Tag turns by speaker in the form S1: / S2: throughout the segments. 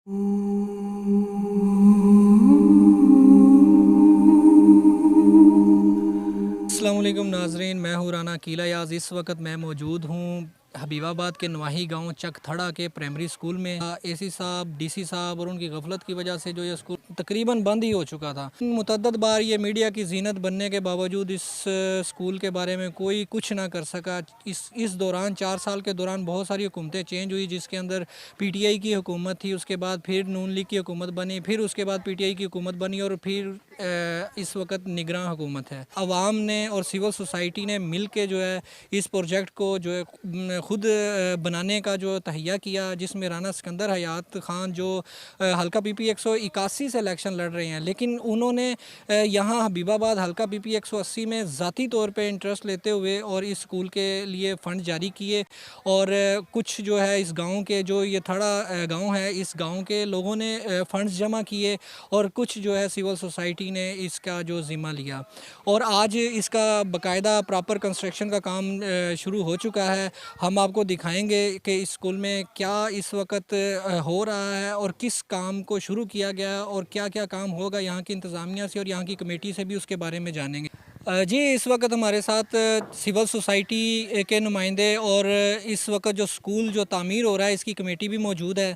S1: अस्सलाम वालेकुम नाजरीन, मैं हूँ राना कीला-याज़। इस वक्त मैं मौजूद हूँ हबीबाबाद के नवाही गांव चकथड़ा के प्राइमरी स्कूल में। एसी साहब, डीसी साहब और उनकी गफलत की वजह से जो ये स्कूल तकरीबन बंद ही हो चुका था। मुतअद्दिद बार ये मीडिया की जीनत बनने के बावजूद इस स्कूल के बारे में कोई कुछ ना कर सका। इस दौरान 4 साल के दौरान बहुत सारी हुकूमतें चेंज हुई, जिसके अंदर पीटीआई की हुकूमत थी, उसके बाद फिर नून लीग की हुकूमत बनी, फिर उसके बाद पीटीआई की हुकूमत बनी और फिर इस वक्त निगरान हुकूमत है। अवाम ने और सिविल सोसाइटी ने मिल के जो है इस प्रोजेक्ट को जो है ख़ुद बनाने का जो तहिया किया, जिसमें राना सिकंदर हयात ख़ान जो हल्का पीपी 181 से इलेक्शन लड़ रहे हैं, लेकिन उन्होंने यहाँ हबीबाबाद हल्का पीपी 180 में ज़ाती तौर पे इंटरेस्ट लेते हुए और इस स्कूल के लिए फ़ंड जारी किए। और कुछ जो है इस गांव के, जो ये थड़ा गांव है, इस गांव के लोगों ने फ़ंड्स जमा किए और कुछ जो है सिविल सोसाइटी ने इसका जो ज़िम्मा लिया और आज इसका बाकायदा प्रॉपर कंस्ट्रक्शन का काम शुरू हो चुका है। हम आपको दिखाएंगे कि इस स्कूल में क्या इस वक्त हो रहा है और किस काम को शुरू किया गया और क्या क्या काम होगा यहाँ की इंतज़ामिया से और यहाँ की कमेटी से भी उसके बारे में जानेंगे। जी, इस वक्त हमारे साथ सिविल सोसाइटी के नुमाइंदे और इस वक्त जो स्कूल जो तामीर हो रहा है इसकी कमेटी भी मौजूद है।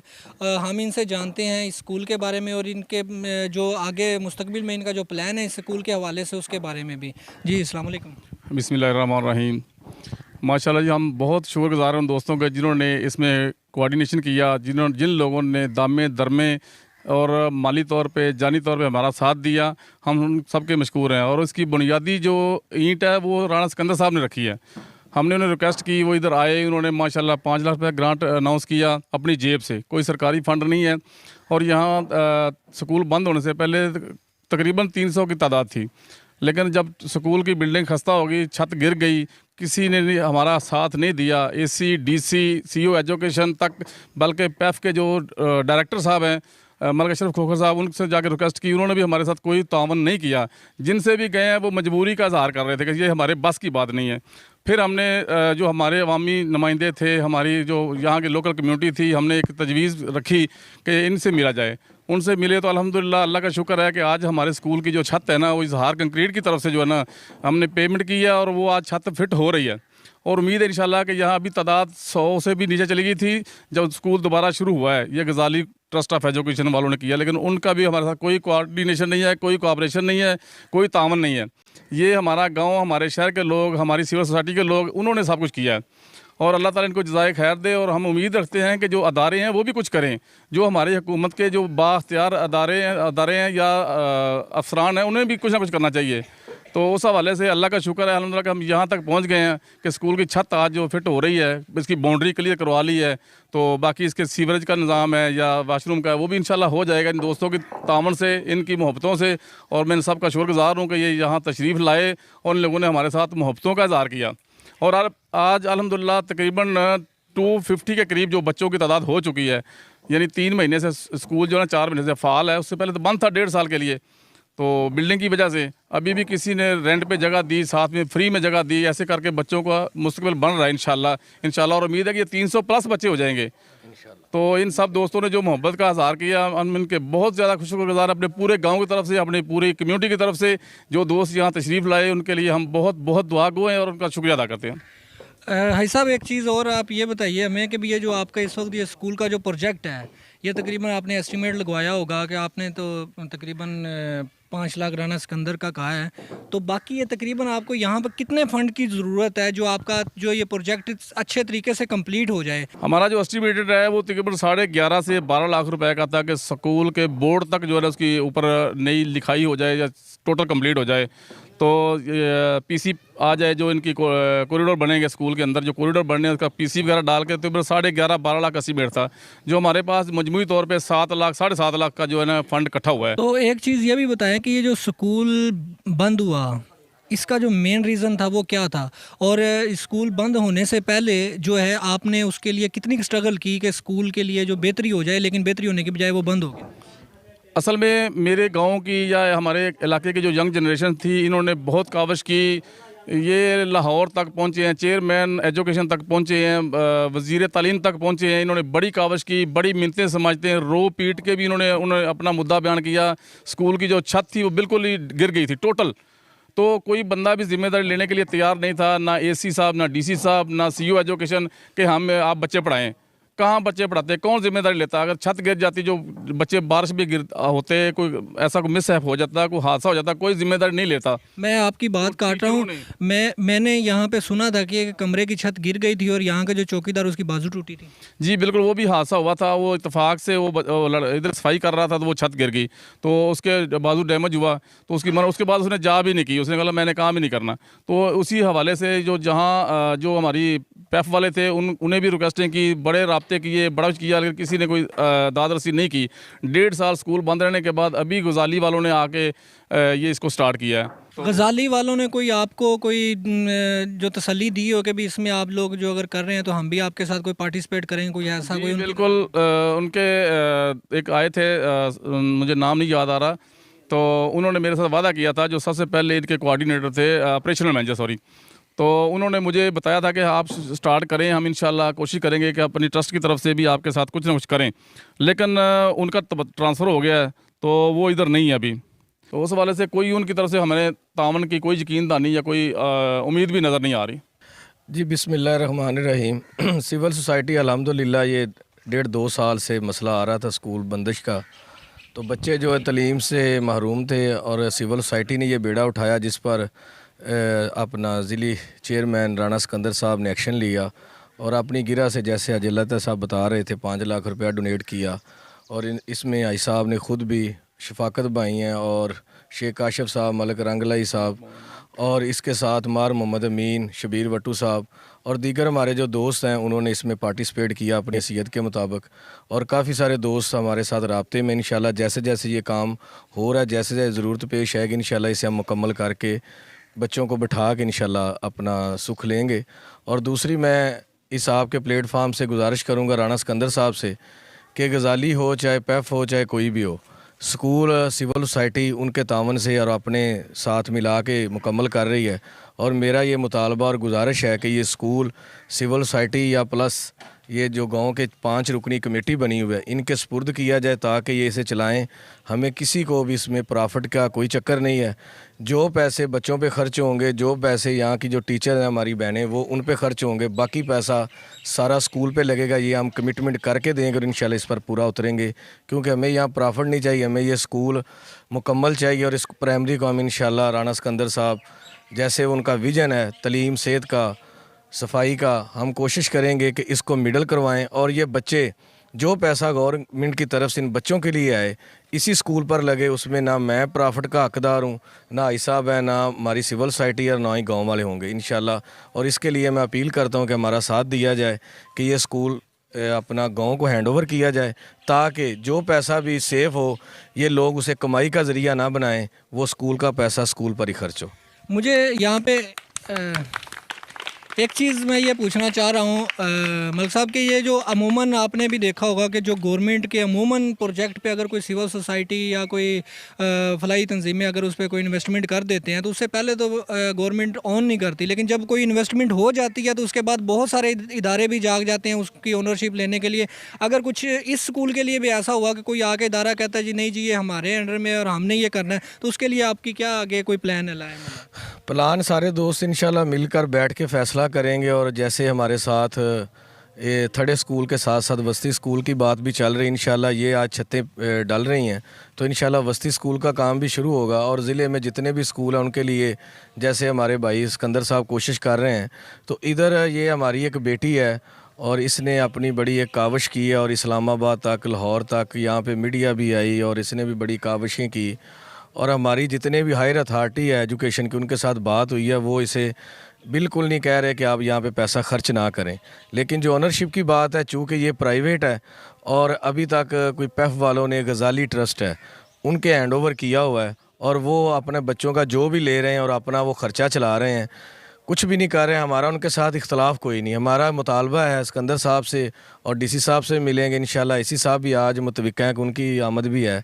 S1: हम इनसे जानते हैं इस स्कूल के बारे में और इनके जो आगे मुस्तकबिल में इनका जो प्लान है इस स्कूल के हवाले से, उसके बारे में भी। जी, अस्सलाम वालेकुम।
S2: बिस्मिल्लाहिर्रहमानिर्रहीम। माशाल्लाह जी, हम बहुत शुक्रगुज़ार हैं उन दोस्तों के जिन्होंने इसमें कोऑर्डिनेशन किया, जिन लोगों ने दामे दरमे और माली तौर पे, जानी तौर पे हमारा साथ दिया। हम उन सब के मशकूर हैं। और इसकी बुनियादी जो ईंट है वो राना सिकंदर साहब ने रखी है। हमने उन्हें रिक्वेस्ट की, वो इधर आए, उन्होंने माशाल्लाह 5 लाख रुपये ग्रांट अनाउंस किया अपनी जेब से, कोई सरकारी फ़ंड नहीं है। और यहाँ स्कूल बंद होने से पहले तकरीबन 300 की तादाद थी, लेकिन जब स्कूल की बिल्डिंग खस्ता हो गई, छत गिर गई, किसी ने हमारा साथ नहीं दिया। एसी, डीसी, सीईओ एजुकेशन तक, बल्कि पैफ के जो डायरेक्टर साहब हैं मलिक अशरफ खोखर साहब, उनसे जाकर रिक्वेस्ट की, उन्होंने भी हमारे साथ कोई तावन नहीं किया। जिनसे भी गए हैं वो मजबूरी का इजहार कर रहे थे कि ये हमारे बस की बात नहीं है। फिर हमने जो हमारे अवामी नुमाइंदे थे, हमारी जो यहाँ की लोकल कम्युनिटी थी, हमने एक तजवीज़ रखी कि इनसे मिला जाए। उनसे मिले तो अल्हम्दुलिल्लाह अल्लाह का शुक्र है कि आज हमारे स्कूल की जो छत है ना, वो इजहार कंक्रीट की तरफ से जो है ना हमने पेमेंट की है और वो आज छत फिट हो रही है। और उम्मीद है इंशाल्लाह कि यहाँ अभी तादाद 100 से भी नीचे चली गई थी जब स्कूल दोबारा शुरू हुआ है। ये गजाली ट्रस्ट ऑफ एजुकेशन वालों ने किया, लेकिन उनका भी हमारे साथ कोई कोऑर्डिनेशन नहीं है, कोई कोऑपरेशन नहीं है, कोई तावन नहीं है। ये हमारा गांव, हमारे शहर के लोग, हमारी सिविल सोसाइटी के लोग, उन्होंने सब कुछ किया है। और अल्लाह ताला इनको जज़ाए खैर दे। और हम उम्मीद रखते हैं कि जो अदारे हैं वो भी कुछ करें। जो हमारी हुकूमत के जो बाख्तियार अदारे हैं या अफसरान हैं, उन्हें भी कुछ ना कुछ करना चाहिए। तो उस हवाले से अल्लाह का शुक्र है अल्हम्दुलिल्लाह कि हम यहाँ तक पहुँच गए हैं कि स्कूल की छत आज जो फिट हो रही है, इसकी बाउंड्री क्लियर करवा ली है। तो बाकी इसके सीवरेज का निज़ाम है या वाशरूम का, वो भी इंशाल्लाह हो जाएगा इन दोस्तों की तावन से, इनकी मोहब्बतों से। और मैं सबका शुक्रगुज़ार हूँ कि ये यहाँ तशरीफ़ लाए और इन लोगों ने हमारे साथ मोहब्बतों का इज़हार किया। और आज अल्हम्दुलिल्लाह तकरीबन 250 के करीब जो बच्चों की तादाद हो चुकी है। यानी 3 महीने से स्कूल जो है 4 महीने से फ़ाल है। उससे पहले तो बंद था 1.5 साल के लिए, तो बिल्डिंग की वजह से अभी भी किसी ने रेंट पे जगह दी, साथ में फ्री में जगह दी। ऐसे करके बच्चों का मुस्तकबिल बन रहा है इंशाल्लाह। और उम्मीद है कि ये 300 प्लस बच्चे हो जाएंगे। तो इन सब दोस्तों ने जो मोहब्बत का इज़हार किया, हम इनके बहुत ज़्यादा शुक्रगुज़ार, अपने पूरे गांव की तरफ से, अपनी पूरी कम्युनिटी की तरफ से। जो दोस्त यहाँ तशरीफ़ लाए उनके लिए हम बहुत बहुत दुआ गो हैं और उनका शुक्रिया अदा करते हैं।
S1: भाई साहब, एक चीज़ और आप ये बताइए हमें कि भी ये जो आपका इस वक्त ये स्कूल का जो प्रोजेक्ट है, ये तकरीबन आपने एस्टिमेट लगवाया होगा कि आपने तो तकरीबन 5 लाख राना सिकंदर का कहा है, तो बाकी ये तकरीबन आपको यहाँ पर कितने फ़ंड की ज़रूरत है जो आपका जो ये प्रोजेक्ट अच्छे तरीके से कंप्लीट हो जाए?
S2: हमारा जो एस्टिमेटेड है वो तकरीबन 11.5 से 12 लाख रुपए का था कि स्कूल के बोर्ड तक जो है उसकी ऊपर नई लिखाई हो जाए या टोटल कंप्लीट हो जाए। तो पीसी आ जाए, जो इनकी कॉरिडोर बनेंगे स्कूल के अंदर, जो कॉरिडोर बनने उसका पीसी वगैरह डाल के तो 11.5-12 लाख एस्टिमेट था। जो हमारे पास मजमूई तौर पे 7 लाख 7.5 लाख का जो है ना फंड इकट्ठा हुआ है।
S1: तो एक चीज़ ये भी बताएं कि ये जो स्कूल बंद हुआ, इसका जो मेन रीज़न था वो क्या था? और स्कूल बंद होने से पहले जो है आपने उसके लिए कितनी स्ट्रगल की कि स्कूल के लिए जो बेहतरी हो जाए, लेकिन बेहतरी होने के बजाय वो बंद हो गया?
S2: असल में मेरे गांव की या हमारे इलाके की जो यंग जनरेशन थी, इन्होंने बहुत काविश की ये लाहौर तक पहुँचे हैं, चेयरमैन एजुकेशन तक पहुँचे हैं, वज़ीर तालीम तक पहुँचे हैं। इन्होंने बड़ी कावश की, बड़ी मिन्नतें समझते हैं, रो पीट के भी उन्होंने अपना मुद्दा बयान किया। स्कूल की जो छत थी वो बिल्कुल ही गिर गई थी टोटल। तो कोई बंदा भी जिम्मेदारी लेने के लिए तैयार नहीं था, ना एसी साहब, ना डीसी साहब, ना सीईओ एजुकेशन कि हम आप बच्चे पढ़ाएं। कहाँ बच्चे पढ़ाते, कौन जिम्मेदारी लेता? अगर छत गिर जाती, जो बच्चे बारिश भी गिर होते, कोई ऐसा कोई मिसहैप हो जाता, कोई हादसा हो जाता, कोई जिम्मेदारी नहीं लेता।
S1: मैं आपकी बात काट रहा हूँ। मैंने यहाँ पे सुना था कि एक कमरे की छत गिर गई थी और यहाँ का जो चौकीदार, उसकी बाजू टूटी थी।
S2: जी बिल्कुल, वो भी हादसा हुआ था। वो इत्तेफाक से वो इधर सफाई कर रहा था तो वो छत गिर गई, तो उसके बाजू डैमेज हुआ। तो उसके बाद उसने जा भी नहीं की, उसने कहा मैंने काम ही नहीं करना। तो उसी हवाले से जो हमारी पैफ वाले थे उन्हें भी रिक्वेस्टें की, बड़े राब्ते किए, बड़ा कुछ किया, लेकिन किसी ने कोई दाद रसी नहीं की। 1.5 साल स्कूल बंद रहने के बाद अभी गजाली वालों ने आके ये इसको स्टार्ट किया है।
S1: गजाली वालों ने कोई आपको कोई जो तसल्ली दी हो कि भी इसमें आप लोग जो अगर कर रहे हैं तो हम भी आपके साथ कोई पार्टिसिपेट करेंगे, कोई ऐसा कोई?
S2: बिल्कुल, उनके एक आए थे, मुझे नाम नहीं याद आ रहा, तो उन्होंने मेरे साथ वादा किया था, जो सबसे पहले इनके कोऑर्डिनेटर थे, ऑपरेशनल मैनेजर सॉरी। तो उन्होंने मुझे बताया था कि आप स्टार्ट करें, हम इंशाल्लाह कोशिश करेंगे कि अपनी ट्रस्ट की तरफ से भी आपके साथ कुछ ना कुछ करें। लेकिन उनका ट्रांसफ़र हो गया है, तो वो इधर नहीं है अभी। तो उस वाले से कोई उनकी तरफ से हमें तामन की कोई यकीनदानी या कोई उम्मीद भी नज़र नहीं आ रही।
S3: जी बिस्मिल्लाहिर्रहमानिर्रहीम। सिविल सोसाइटी अल्हम्दुलिल्लाह ये 1.5-2 साल से मसला आ रहा था स्कूल बंदिश का। तो बच्चे जो है तालीम से महरूम थे और सिविल सोसाइटी ने ये बेड़ा उठाया, जिस पर अपना ज़िली चेयरमैन राना सिकंदर साहब ने एक्शन लिया और अपनी गिरा से, जैसे अजलता साहब बता रहे थे, 5 लाख रुपया डोनेट किया। और इसमें आई साहब ने ख़ुद भी शफाकत भाई हैं और शेख काशिफ साहब, मलिक रंगलाई साहब, और इसके साथ मार मोहम्मद अमीन, शबीर वट्टू साहब और दीगर हमारे जो दोस्त हैं, उन्होंने इसमें पार्टिसिपेट किया अपनी हैसियत के मुताबिक। और काफ़ी सारे दोस्त हमारे साथ राब्ते में। इंशाल्लाह जैसे जैसे ये काम हो रहा है, जैसे जैसे ज़रूरत पेश आएगी, इंशाल्लाह इसे हम मुकम्मल करके बच्चों को बिठा के इंशाल्लाह अपना सुख लेंगे। और दूसरी, मैं इस आपके प्लेटफार्म से गुजारिश करूँगा राना सिकंदर साहब से कि गजाली हो, चाहे पैफ हो, चाहे कोई भी हो, स्कूल सिविल सोसाइटी उनके तावन से और अपने साथ मिला के मुकम्मल कर रही है। और मेरा ये मुतालबा और गुजारिश है कि ये स्कूल सिविल सोसाइटी या प्लस ये जो गांव के 5 रुकनी कमेटी बनी हुई है, इनके सुपुर्द किया जाए ताकि ये इसे चलाएं। हमें किसी को भी इसमें प्रॉफिट का कोई चक्कर नहीं है। जो पैसे बच्चों पे खर्च होंगे, जो पैसे यहाँ की जो टीचर हैं हमारी बहनें, वो उन पे खर्च होंगे, बाकी पैसा सारा स्कूल पे लगेगा। ये हम कमिटमेंट करके देंगे और इंशाल्लाह इस पर पूरा उतरेंगे, क्योंकि हमें यहाँ प्रॉफिट नहीं चाहिए, हमें ये स्कूल मुकम्मल चाहिए। और इस प्राइमरी को हम इंशाल्लाह राना सिकंदर साहब जैसे उनका विजन है तालीम, सेहत का, सफाई का, हम कोशिश करेंगे कि इसको मिडल करवाएं। और ये बच्चे, जो पैसा गवर्नमेंट की तरफ से इन बच्चों के लिए आए, इसी स्कूल पर लगे। उसमें ना मैं प्रॉफिट का हकदार हूँ, ना भाई साहब है, ना हमारी सिविल सोसाइटी और ना ही गांव वाले होंगे इंशाल्लाह। और इसके लिए मैं अपील करता हूँ कि हमारा साथ दिया जाए कि ये स्कूल अपना गांव को हैंड ओवर किया जाए, ताकि जो पैसा भी सेफ हो, ये लोग उसे कमाई का ज़रिया ना बनाएं, वो स्कूल का पैसा स्कूल पर ही खर्च हो।
S1: मुझे यहाँ पे एक चीज़ मैं ये पूछना चाह रहा हूँ मलिक साहब कि ये जो अमूमन आपने भी देखा होगा कि जो गवर्नमेंट के अमूमन प्रोजेक्ट पे अगर कोई सिविल सोसाइटी या कोई फलाई तंजीमें अगर उस पर कोई इन्वेस्टमेंट कर देते हैं तो उससे पहले तो गवर्नमेंट ऑन नहीं करती, लेकिन जब कोई इन्वेस्टमेंट हो जाती है तो उसके बाद बहुत सारे इदारे भी जाग जाते हैं उसकी ओनरशिप लेने के लिए। अगर कुछ इस स्कूल के लिए भी ऐसा हुआ कि कोई आके इदारा कहता है जी नहीं जी ये हमारे अंडर में और हमने ये करना है, तो उसके लिए आपकी क्या आगे कोई प्लान है?
S3: प्लान सारे दोस्त इंशाल्लाह मिलकर बैठ के फ़ैसला करेंगे। और जैसे हमारे साथ ये थर्ड स्कूल के साथ साथ वस्ती स्कूल की बात भी चल रही है, इंशाल्लाह ये आज छतें डल रही हैं, तो इंशाल्लाह वस्ती स्कूल का काम भी शुरू होगा। और ज़िले में जितने भी स्कूल हैं उनके लिए, जैसे हमारे भाई सिकंदर साहब कोशिश कर रहे हैं, तो इधर ये हमारी एक बेटी है और इसने अपनी बड़ी एक काविश की है और इस्लामाबाद तक, लाहौर तक, यहाँ पे मीडिया भी आई और इसने भी बड़ी काविशें की। और हमारी जितने भी हायर अथॉरिटी है एजुकेशन की, उनके साथ बात हुई है, वो इसे बिल्कुल नहीं कह रहे कि आप यहाँ पे पैसा खर्च ना करें। लेकिन जो ओनरशिप की बात है, चूँकि ये प्राइवेट है और अभी तक कोई पैफ वालों ने, गजाली ट्रस्ट है, उनके हैंड ओवर किया हुआ है और वो अपने बच्चों का जो भी ले रहे हैं और अपना वो ख़र्चा चला रहे हैं। कुछ भी नहीं कर रहे हैं, हमारा उनके साथ इख्तलाफ कोई नहीं। हमारा मुतालबा है सिकंदर साहब से और डीसी साहब से मिलेंगे इंशाल्लाह। इसी साहब भी आज मुतवक्का हैं कि उनकी आमद भी है।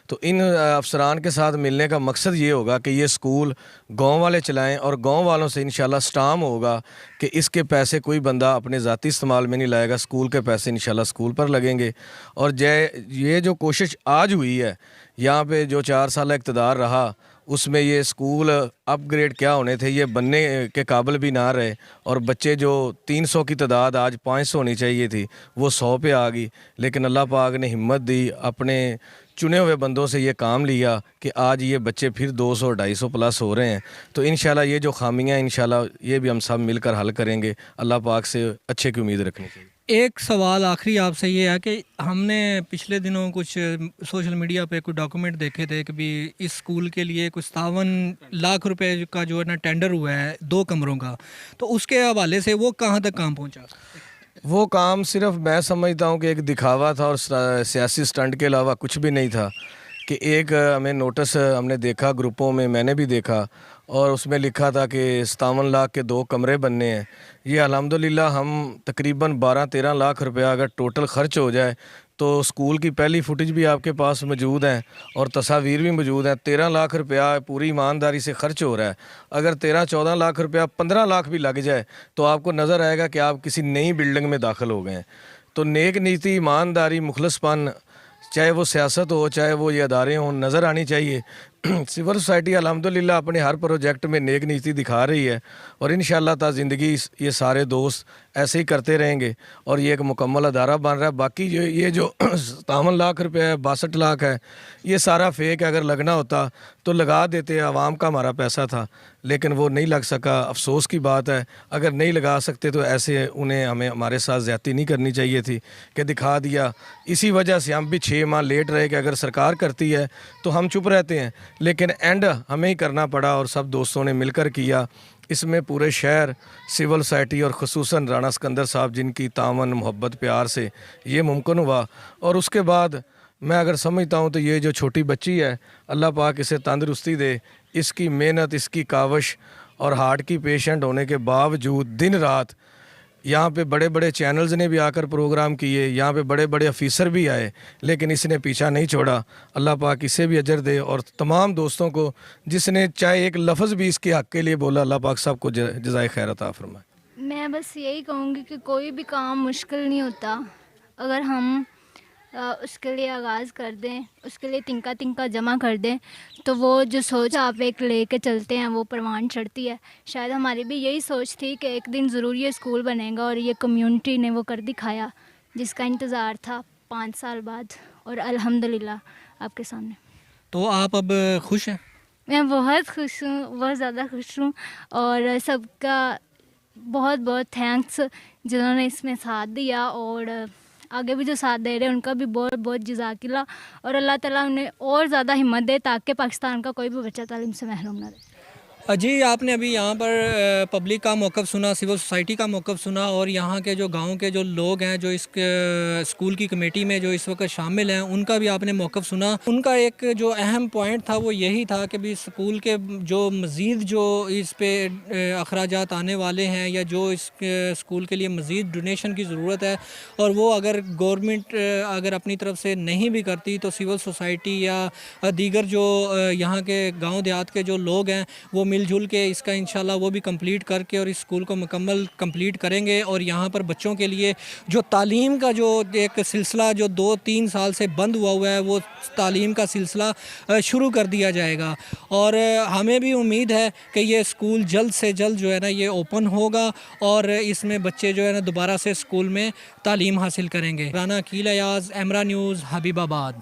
S3: तो इन अफसरान के साथ मिलने का मकसद ये होगा कि ये स्कूल गांव वाले चलाएं और गांव वालों से इंशाल्लाह स्टाम होगा कि इसके पैसे कोई बंदा अपने ज़ाती इस्तेमाल में नहीं लाएगा, स्कूल के पैसे इंशाल्लाह स्कूल पर लगेंगे। और ये जो कोशिश आज हुई है, यहाँ पे जो 4 साल इक़्तिदार रहा, उसमें ये स्कूल अपग्रेड क्या होने थे, ये बनने के काबिल भी ना रहे। और बच्चे जो 300 की तादाद आज 500 होनी चाहिए थी, वो 100 पे आ गई। लेकिन अल्लाह पाक ने हिम्मत दी, अपने चुने हुए बंदों से ये काम लिया कि आज ये बच्चे फिर 200-250 प्लस हो रहे हैं। तो इंशाल्लाह ये जो खामियां, इंशाल्लाह ये भी हम सब मिलकर हल करेंगे। अल्लाह पाक से अच्छे की उम्मीद रखनी चाहिए।
S1: एक सवाल आखिरी आपसे ये है कि हमने पिछले दिनों कुछ सोशल मीडिया पे कुछ डॉक्यूमेंट देखे थे कि भी इस स्कूल के लिए कुछ 57 लाख रुपए का जो है ना टेंडर हुआ है 2 कमरों का, तो उसके हवाले से वो कहाँ तक काम पहुँचा?
S3: वो काम सिर्फ मैं समझता हूँ कि एक दिखावा था और सियासी स्टंट के अलावा कुछ भी नहीं था। कि एक हमें नोटिस हमने देखा ग्रुपों में, मैंने भी देखा, और उसमें लिखा था कि 57 लाख के 2 कमरे बनने हैं। ये अल्हम्दुलिल्लाह हम तकरीबन 12-13 लाख रुपया अगर टोटल ख़र्च हो जाए तो स्कूल की पहली फुटेज भी आपके पास मौजूद हैं और तस्वीर भी मौजूद हैं। 13 लाख रुपया पूरी ईमानदारी से ख़र्च हो रहा है। अगर 13-14 लाख रुपया 15 लाख भी लग जाए तो आपको नज़र आएगा कि आप किसी नई बिल्डिंग में दाखिल हो गए हैं। तो नेक नीति, ईमानदारी, मुखलसपन, चाहे वो सियासत हो चाहे वो ये अदारे हों, नज़र आनी चाहिए। सिविल सोसाइटी अल्हम्दुलिल्लाह अपने हर प्रोजेक्ट में नेक नीति दिखा रही है और इंशाअल्लाह ताला ज़िंदगी ये सारे दोस्त ऐसे ही करते रहेंगे और ये एक मुकम्मल अदारा बन रहा है। बाकी ये जो 57 लाख रुपए है, 62 लाख है, ये सारा फेक है। अगर लगना होता तो लगा देते, आवाम का हमारा पैसा था, लेकिन वो नहीं लग सका। अफसोस की बात है। अगर नहीं लगा सकते तो ऐसे उन्हें हमारे साथ ज़्यादती नहीं करनी चाहिए थी कि दिखा दिया। इसी वजह से हम भी 6 माह लेट रहे कि अगर सरकार करती है तो हम चुप रहते हैं, लेकिन एंड हमें ही करना पड़ा और सब दोस्तों ने मिलकर किया। इसमें पूरे शहर, सिविल सोसाइटी और ख़ुसूसन राणा सिकंदर साहब जिनकी तावन, मोहब्बत, प्यार से ये मुमकिन हुआ। और उसके बाद मैं अगर समझता हूँ तो ये जो छोटी बच्ची है, अल्लाह पाक इसे तंदरुस्ती दे। इसकी मेहनत, इसकी काविश और हार्ट की पेशेंट होने के बावजूद दिन रात यहाँ पे बड़े बड़े चैनल्स ने भी आकर प्रोग्राम किए, यहाँ पे बड़े बड़े ऑफिसर भी आए, लेकिन इसने पीछा नहीं छोड़ा। अल्लाह पाक इसे भी अजर दे और तमाम दोस्तों को जिसने चाहे एक लफ्ज़ भी इसके हक़ के लिए बोला, अल्लाह पाक सबको जज़ाए खैर अता फरमाए।
S4: मैं बस यही कहूँगी कि कोई भी काम मुश्किल नहीं होता। अगर हम उसके लिए आगाज़ कर दें, उसके लिए तिनका तिनका जमा कर दें, तो वो जो सोच आप एक लेके चलते हैं वो परवान चढ़ती है। शायद हमारी भी यही सोच थी कि एक दिन ज़रूर ये स्कूल बनेगा और ये कम्युनिटी ने वो कर दिखाया जिसका इंतज़ार था 5 साल बाद, और अल्हम्दुलिल्लाह आपके सामने।
S1: तो आप अब खुश हैं?
S4: मैं बहुत खुश हूँ, बहुत ज़्यादा खुश हूँ और सबका बहुत बहुत थैंक्स जिन्होंने इसमें साथ दिया और आगे भी जो साथ दे रहे हैं उनका भी बहुत बहुत जज़ाकिल्लाह। और अल्लाह ताला उन्हें और ज़्यादा हिम्मत दे ताकि पाकिस्तान का कोई भी बच्चा तालीम से महरूम ना रहे।
S1: जी, आपने अभी यहाँ पर पब्लिक का मौक़िफ़ सुना, सिविल सोसाइटी का मौक़िफ़ सुना और यहाँ के जो गांव के जो लोग हैं जो इस स्कूल की कमेटी में जो इस वक्त शामिल हैं उनका भी आपने मौक़िफ़ सुना। उनका एक जो अहम पॉइंट था वो यही था कि भी स्कूल के जो मज़ीद जो इस पे अखराजात आने वाले हैं या जो इस स्कूल के लिए मज़ीद डोनेशन की ज़रूरत है और वो अगर गवर्नमेंट अगर अपनी तरफ से नहीं भी करती तो सिविल सोसाइटी या दीगर जो यहाँ के गाँव देहात के जो लोग हैं वो मिलजुल के इसका इंशाल्लाह वो भी कंप्लीट करके और इस स्कूल को मुकम्मल कंप्लीट करेंगे और यहाँ पर बच्चों के लिए जो तालीम का जो एक सिलसिला जो 2-3 साल से बंद हुआ है वो तालीम का सिलसिला शुरू कर दिया जाएगा। और हमें भी उम्मीद है कि ये स्कूल जल्द से जल्द जो है ना ये ओपन होगा और इसमें बच्चे जो है ना दोबारा से स्कूल में तालीम हासिल करेंगे। राना अकील अयाज़, एमरा न्यूज़, हबीबाबाद।